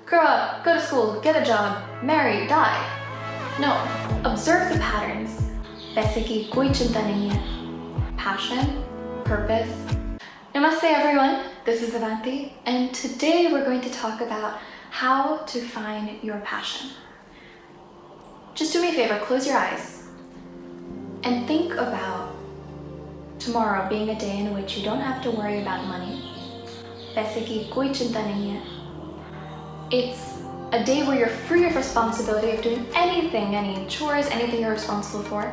Grow up, go to school, get a job, marry, die. No, observe the patterns. वैसे कि कोई चिंता नहीं है. Passion, purpose. Namaste everyone, this is Avanti, and today we're going to talk about how to find your passion. Just do me a favor, close your eyes and think about tomorrow being a day in which you don't have to worry about money. वैसे कि कोई चिंता नहीं है. It's a day where you're free of responsibility of doing anything, any chores, anything you're responsible for.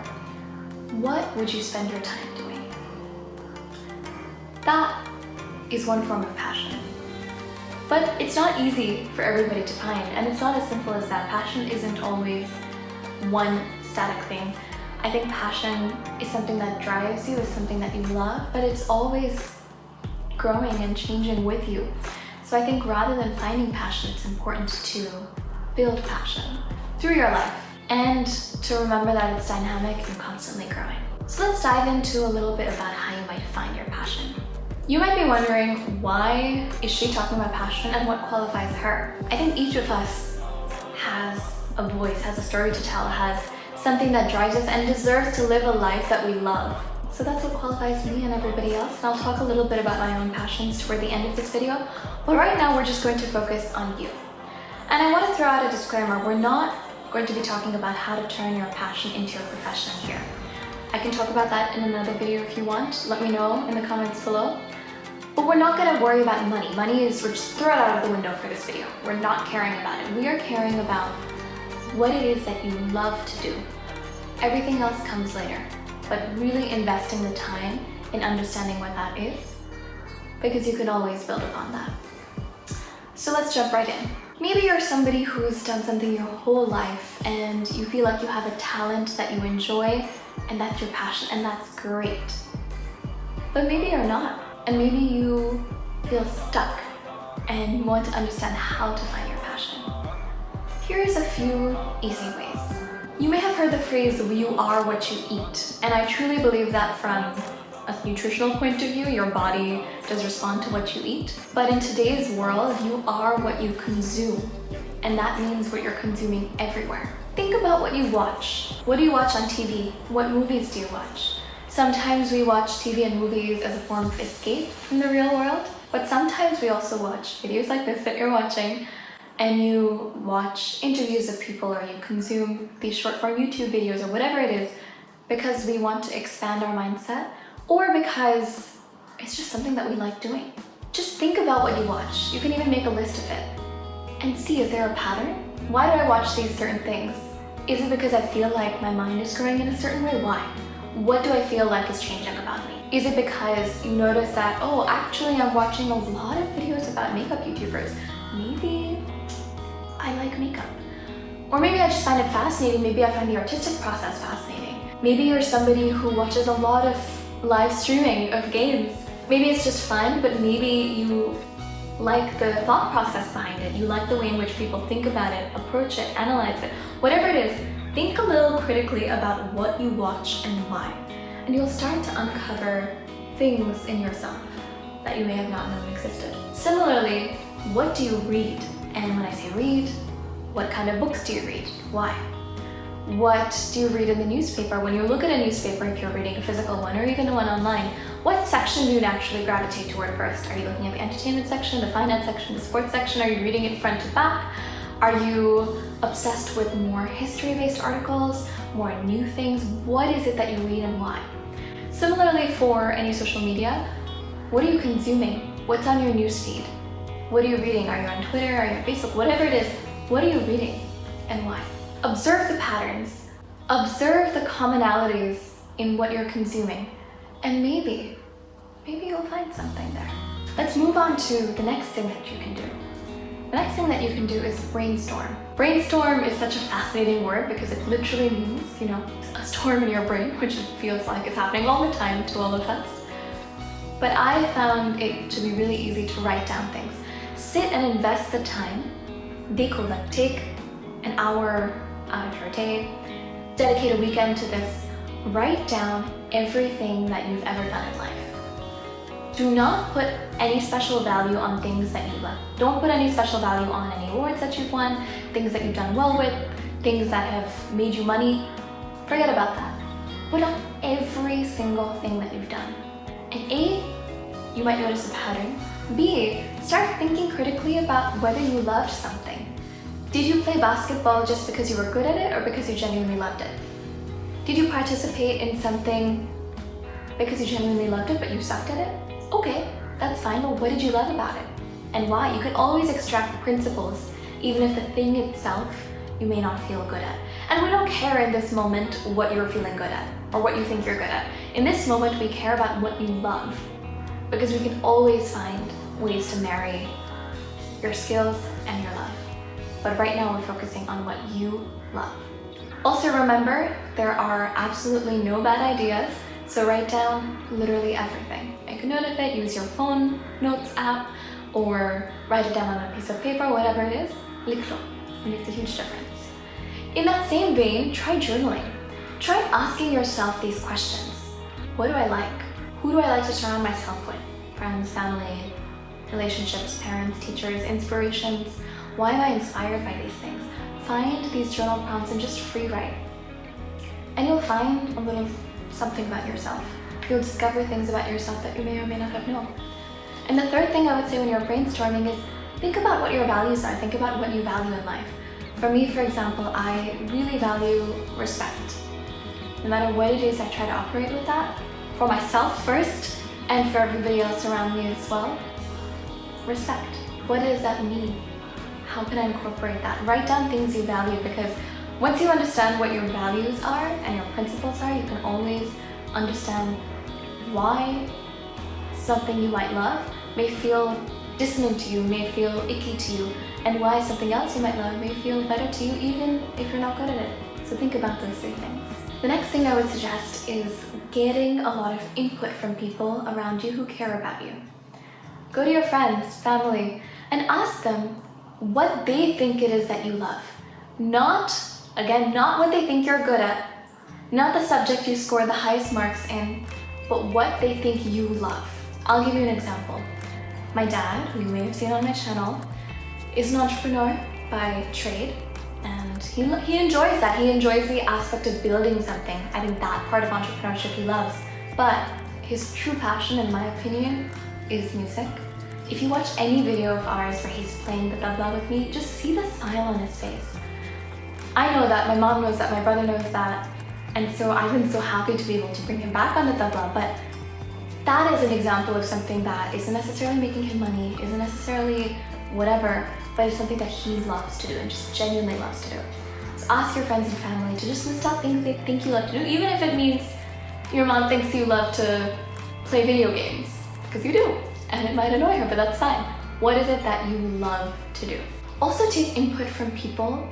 What would you spend your time doing? That is one form of passion. But it's not easy for everybody to find, and it's not as simple as that. Passion isn't always one static thing. I think passion is something that drives you, is something that you love, but it's always growing and changing with you. So I think rather than finding passion, it's important to build passion through your life and to remember that it's dynamic and constantly growing. So let's dive into a little bit about how you might find your passion. You might be wondering, why is she talking about passion and what qualifies her? I think each of us has a voice, has a story to tell, has something that drives us and deserves to live a life that we love. So that's what qualifies me and everybody else. And I'll talk a little bit about my own passions toward the end of this video. But right now we're just going to focus on you. And I want to throw out a disclaimer. We're not going to be talking about how to turn your passion into your profession here. I can talk about that in another video if you want. Let me know in the comments below. But we're not going to worry about money. We're just throw it out of the window for this video. We're not caring about it. We are caring about what it is that you love to do. Everything else comes later. But really investing the time in understanding what that is, because you can always build upon that. So let's jump right in. Maybe you're somebody who's done something your whole life and you feel like you have a talent that you enjoy and that's your passion, and that's great. But maybe you're not, and maybe you feel stuck and you want to understand how to find your passion. Here's a few easy ways. You may have heard the phrase, you are what you eat. And I truly believe that from a nutritional point of view, your body does respond to what you eat. But in today's world, you are what you consume. And that means what you're consuming everywhere. Think about what you watch. What do you watch on TV? What movies do you watch? Sometimes we watch TV and movies as a form of escape from the real world. But sometimes we also watch videos like this that you're watching, and you watch interviews of people, or you consume these short form YouTube videos or whatever it is, because we want to expand our mindset, or because it's just something that we like doing. Just think about what you watch. You can even make a list of it and see, is there a pattern? Why do I watch these certain things? Is it because I feel like my mind is growing in a certain way? Why? What do I feel like is changing about me? Is it because you notice that, oh, actually I'm watching a lot of videos about makeup YouTubers. Maybe I like makeup. Or maybe I just find it fascinating. Maybe I find the artistic process fascinating. Maybe you're somebody who watches a lot of live streaming of games. Maybe it's just fun, but maybe you like the thought process behind it. You like the way in which people think about it, approach it, analyze it. Whatever it is, think a little critically about what you watch and why. And you'll start to uncover things in yourself that you may have not known existed. Similarly, what do you read? And when I say read, what kind of books do you read? Why? What do you read in the newspaper? When you look at a newspaper, if you're reading a physical one or even one online, what section do you naturally gravitate toward first? Are you looking at the entertainment section, the finance section, the sports section? Are you reading it front to back? Are you obsessed with more history-based articles, more new things? What is it that you read and why? Similarly, for any social media, what are you consuming? What's on your newsfeed? What are you reading? Are you on Twitter? Are you on Facebook? Whatever it is, what are you reading and why? Observe the patterns. Observe the commonalities in what you're consuming. And maybe you'll find something there. Let's move on to the next thing that you can do. The next thing that you can do is brainstorm. Brainstorm is such a fascinating word because it literally means, a storm in your brain, which it feels like is happening all the time to all of us. But I found it to be really easy to write down things. Sit and invest the time. Take an hour out of your day, dedicate a weekend to this. Write down everything that you've ever done in life. Do not put any special value on things that you love. Don't put any special value on any awards that you've won, things that you've done well with, things that have made you money. Forget about that. Put on every single thing that you've done. And A, you might notice a pattern. B, start thinking critically about whether you loved something. Did you play basketball just because you were good at it or because you genuinely loved it? Did you participate in something because you genuinely loved it but you sucked at it? Okay, that's fine, but what did you love about it? And why? You can always extract principles, even if the thing itself you may not feel good at. And we don't care in this moment what you're feeling good at or what you think you're good at. In this moment, we care about what you love, because we can always find ways to marry your skills and your love. But right now, we're focusing on what you love. Also remember, there are absolutely no bad ideas, so write down literally everything. Make a note of it, use your phone notes app, or write it down on a piece of paper, whatever it is, liklo. It makes a huge difference. In that same vein, try journaling. Try asking yourself these questions. What do I like? Who do I like to surround myself with? Friends, family, relationships, parents, teachers, inspirations. Why am I inspired by these things? Find these journal prompts and just free write. And you'll find a little something about yourself. You'll discover things about yourself that you may or may not have known. And the third thing I would say when you're brainstorming is think about what your values are. Think about what you value in life. For me, for example, I really value respect. No matter what it is, I try to operate with that. For myself first, and for everybody else around me as well. Respect. What does that mean? How can I incorporate that? Write down things you value, because once you understand what your values are and your principles are, you can always understand why something you might love may feel dissonant to you, may feel icky to you, and why something else you might love may feel better to you even if you're not good at it. So think about those three things. The next thing I would suggest is getting a lot of input from people around you who care about you. Go to your friends, family, and ask them what they think it is that you love. Not what they think you're good at, not the subject you score the highest marks in, but what they think you love. I'll give you an example. My dad, who you may have seen on my channel, is an entrepreneur by trade, and he enjoys that. He enjoys the aspect of building something. I think that part of entrepreneurship he loves. But his true passion, in my opinion, is music. If you watch any video of ours where he's playing the tabla with me, just see the smile on his face. I know that, my mom knows that, my brother knows that, and so I've been so happy to be able to bring him back on the tabla. But that is an example of something that isn't necessarily making him money, isn't necessarily whatever, but it's something that he loves to do and just genuinely loves to do. So ask your friends and family to just list out things they think you love to do, even if it means your mom thinks you love to play video games, because you do, and it might annoy her, but that's fine. What is it that you love to do? Also take input from people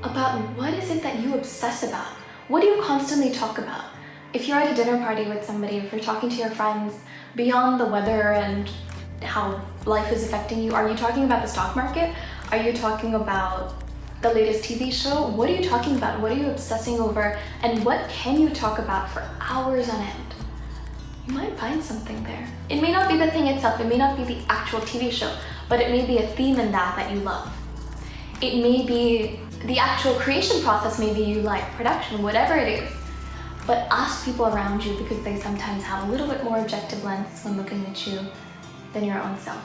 about what is it that you obsess about. What do you constantly talk about? If you're at a dinner party with somebody, if you're talking to your friends beyond the weather and how life is affecting you, are you talking about the stock market? Are you talking about the latest TV show? What are you talking about? What are you obsessing over? And what can you talk about for hours on end? You might find something there. It may not be the thing itself, it may not be the actual TV show, but it may be a theme in that you love. It may be the actual creation process, maybe you like production, whatever it is. But ask people around you, because they sometimes have a little bit more objective lens when looking at you than your own self.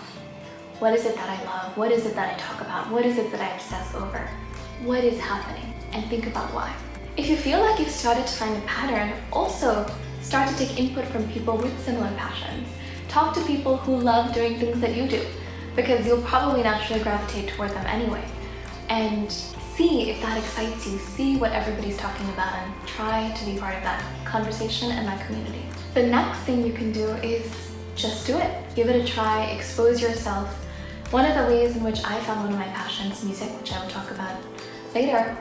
What is it that I love? What is it that I talk about? What is it that I obsess over? What is happening? And think about why. If you feel like you've started to find a pattern, also start to take input from people with similar passions. Talk to people who love doing things that you do, because you'll probably naturally gravitate toward them anyway. And see if that excites you, see what everybody's talking about, and try to be part of that conversation and that community. The next thing you can do is just do it. Give it a try, expose yourself. One of the ways in which I found one of my passions, music, which I will talk about later,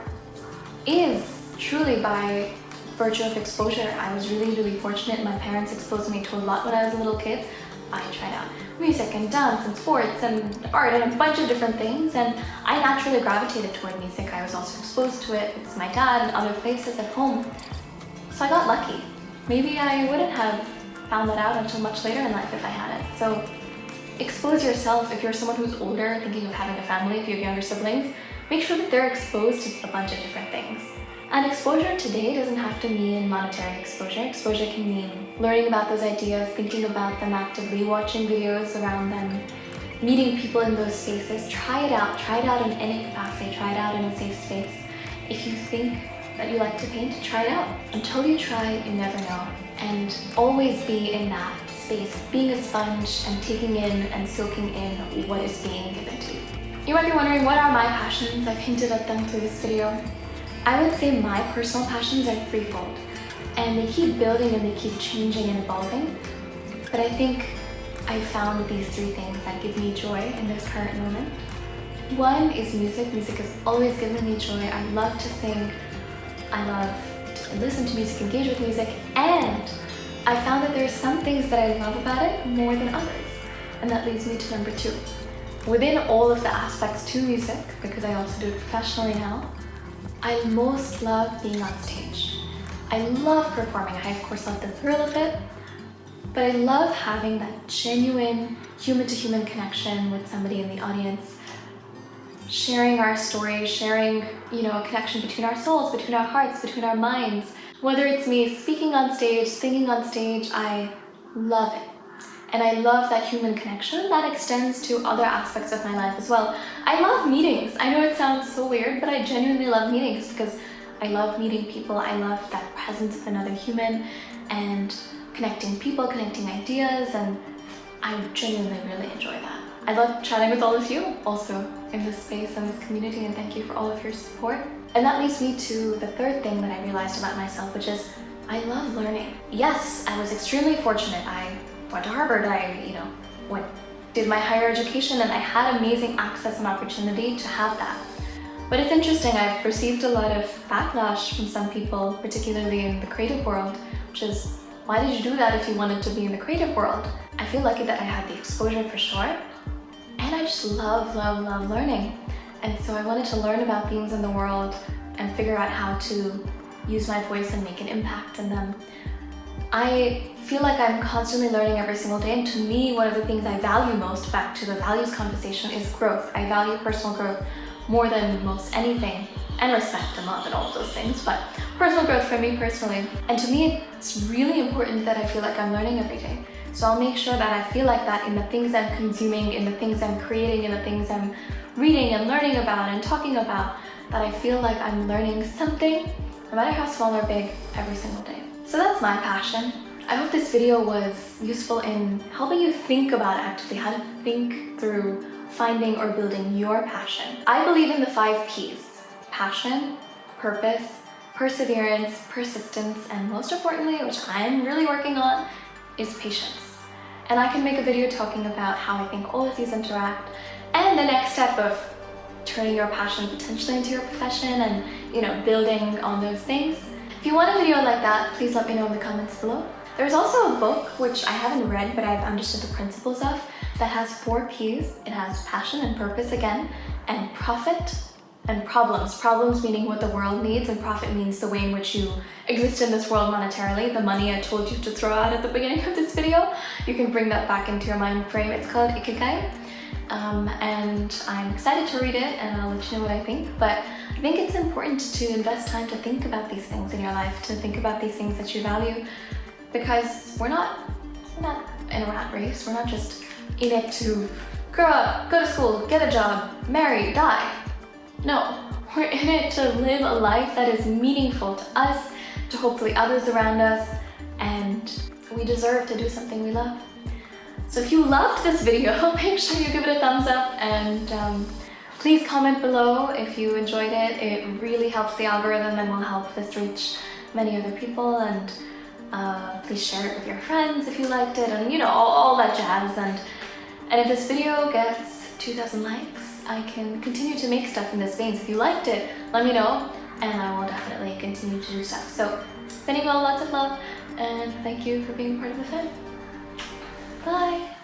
is truly by virtue of exposure. I was really fortunate. My parents exposed me to a lot when I was a little kid. I tried out music and dance and sports and art and a bunch of different things, and I naturally gravitated toward music. I was also exposed to it with my dad and other places at home. So I got lucky. Maybe I wouldn't have found that out until much later in life if I hadn't. So expose yourself. If you're someone who's older, thinking of having a family, if you have younger siblings, make sure that they're exposed to a bunch of different things. And exposure today doesn't have to mean monetary exposure. Exposure can mean learning about those ideas, thinking about them actively, watching videos around them, meeting people in those spaces. Try it out in any capacity, try it out in a safe space. If you think that you like to paint, try it out. Until you try, you never know. And always be in that space, being a sponge and taking in and soaking in what is being given to you. You might be wondering, what are my passions? I've hinted at them through this video. I would say my personal passions are threefold, and they keep building and they keep changing and evolving. But I think I found these three things that give me joy in this current moment. One is music. Music has always given me joy. I love to sing. I love to listen to music, engage with music, and I found that there are some things that I love about it more than others. And that leads me to number two. Within all of the aspects to music, because I also do it professionally now, I most love being on stage. I love performing. I of course love the thrill of it, but I love having that genuine human-to-human connection with somebody in the audience, sharing our stories, sharing, a connection between our souls, between our hearts, between our minds. Whether it's me speaking on stage, singing on stage, I love it. And I love that human connection that extends to other aspects of my life as well. I love meetings. I know it sounds so weird, but I genuinely love meetings because I love meeting people. I love that presence of another human and connecting people, connecting ideas, and I genuinely really enjoy that. I love chatting with all of you also in this space and this community, and thank you for all of your support. And that leads me to the third thing that I realized about myself, which is I love learning. Yes, I was extremely fortunate. I went to Harvard, did my higher education, and I had amazing access and opportunity to have that. But it's interesting, I've received a lot of backlash from some people, particularly in the creative world, which is, why did you do that if you wanted to be in the creative world? I feel lucky that I had the exposure for sure, and I just love learning. And so I wanted to learn about themes in the world and figure out how to use my voice and make an impact in them. I feel like I'm constantly learning every single day, and to me, one of the things I value most, back to the values conversation, is growth. I value personal growth more than most anything, and respect and love and all of those things, but personal growth for me personally. And to me, it's really important that I feel like I'm learning every day. So I'll make sure that I feel like that in the things I'm consuming, in the things I'm creating, in the things I'm reading and learning about and talking about, that I feel like I'm learning something, no matter how small or big, every single day. So that's my passion. I hope this video was useful in helping you think about actively how to think through finding or building your passion. I believe in the 5 P's: passion, purpose, perseverance, persistence, and most importantly, which I'm really working on, is patience. And I can make a video talking about how I think all of these interact, and the next step of turning your passion potentially into your profession and, building on those things. If you want a video like that, please let me know in the comments below. There's also a book, which I haven't read, but I've understood the principles of, that has 4 P's. It has passion and purpose again, and profit and problems. Problems meaning what the world needs, and profit means the way in which you exist in this world monetarily. The money I told you to throw out at the beginning of this video, you can bring that back into your mind frame. It's called Ikigai. And I'm excited to read it, and I'll let you know what I think. But I think it's important to invest time to think about these things in your life, to think about these things that you value, because we're not in a rat race. We're not just in it to grow up, go to school, get a job, marry, die. No, we're in it to live a life that is meaningful to us, to hopefully others around us, and we deserve to do something we love. So if you loved this video, make sure you give it a thumbs up, and please comment below if you enjoyed it. It really helps the algorithm and will help this reach many other people, and please share it with your friends if you liked it, and all that jazz. And if this video gets 2,000 likes, I can continue to make stuff in this vein. So if you liked it, let me know, and I will definitely continue to do stuff. So sending you all lots of love, and thank you for being part of the fun. Bye!